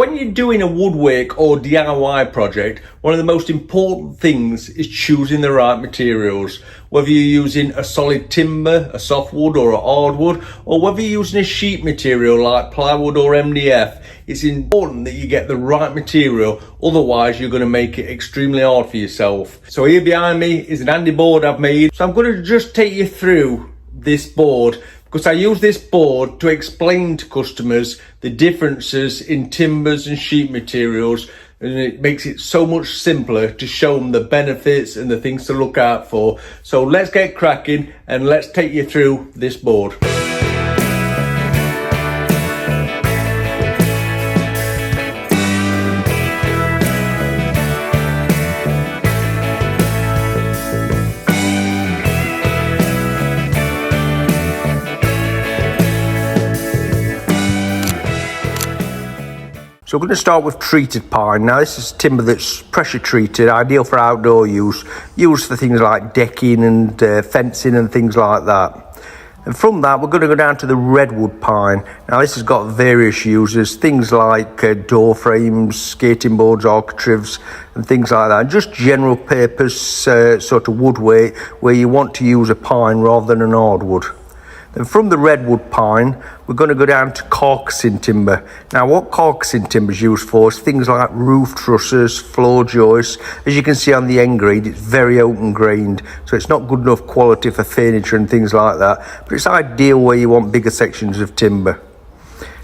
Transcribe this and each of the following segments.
When you're doing a woodwork or DIY project, one of the most important things is choosing the right materials. Whether you're using a solid timber, a softwood or a hardwood, or whether you're using a sheet material like plywood or MDF, it's important that you get the right material, otherwise you're going to make it extremely hard for yourself. So here behind me is an handy board I've made. So I'm going to just take you through this board, because I use this board to explain to customers the differences in timbers and sheet materials, and it makes it so much simpler to show them the benefits and the things to look out for. So let's get cracking and let's take you through this board. So we're going to start with treated pine. Now this is timber that's pressure treated, ideal for outdoor use, used for things like decking and fencing and things like that. And from that we're going to go down to the redwood pine. Now this has got various uses, things like door frames, skating boards, architraves and things like that. And just general purpose sort of woodwork where you want to use a pine rather than an hardwood. Then from the redwood pine, we're going to go down to Caucusing timber. Now what Caucusing timber is used for is things like roof trusses, floor joists. As you can see on the end grain, it's very open grained, so it's not good enough quality for furniture and things like that, but it's ideal where you want bigger sections of timber.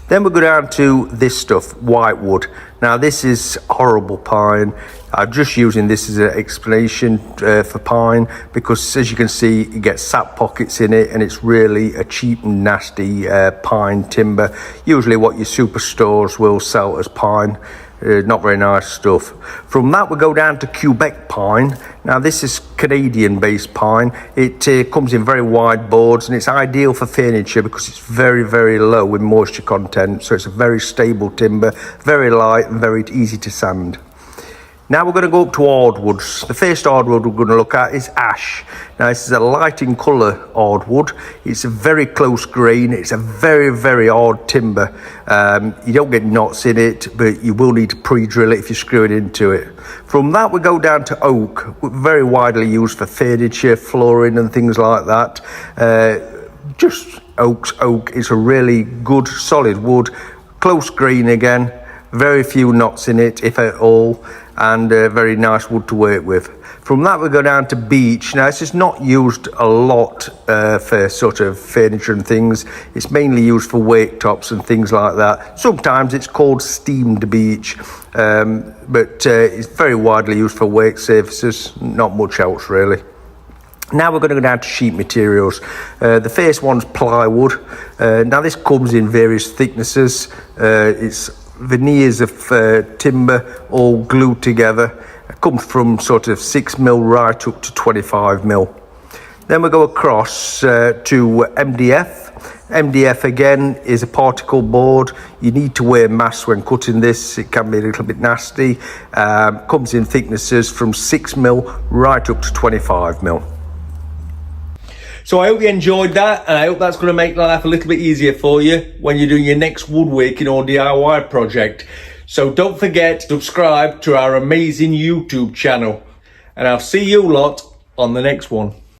Then we'll go down to this stuff, whitewood. Now this is horrible pine. I'm just using this as an explanation for pine, because as you can see it gets sap pockets in it and it's really a cheap and nasty pine timber. Usually what your superstores will sell as pine. Not very nice stuff. From that we go down to Quebec Pine. Now this is Canadian based pine. It comes in very wide boards and it's ideal for furniture because it's very low in moisture content, so it's a very stable timber, very light and very easy to sand. Now we're going to go up to hardwoods. The first hardwood we're going to look at is ash. Now this is a light in colour hardwood. It's a very close grain. It's a very hard timber. You don't get knots in it, but you will need to pre-drill it if you screw it into it. From that we go down to oak, very widely used for furniture, flooring and things like that. Just oak is a really good solid wood, close grain again, very few knots in it if at all, and very nice wood to work with. From that we go down to beech. Now this is not used a lot for sort of furniture and things. It's mainly used for worktops and things like that. Sometimes it's called steamed beech, but it's very widely used for work surfaces, not much else really. Now we're going to go down to sheet materials. The first one's plywood. Now this comes in various thicknesses. It's veneers of timber all glued together. It comes from sort of 6mm right up to 25mm. Then we go across to MDF. MDF again is a particle board. You need to wear masks when cutting this. It can be a little bit nasty. Comes in thicknesses from 6mm right up to 25mm. So I hope you enjoyed that, and I hope that's going to make life a little bit easier for you when you're doing your next woodworking or DIY project. So don't forget to subscribe to our amazing YouTube channel, and I'll see you lot on the next one.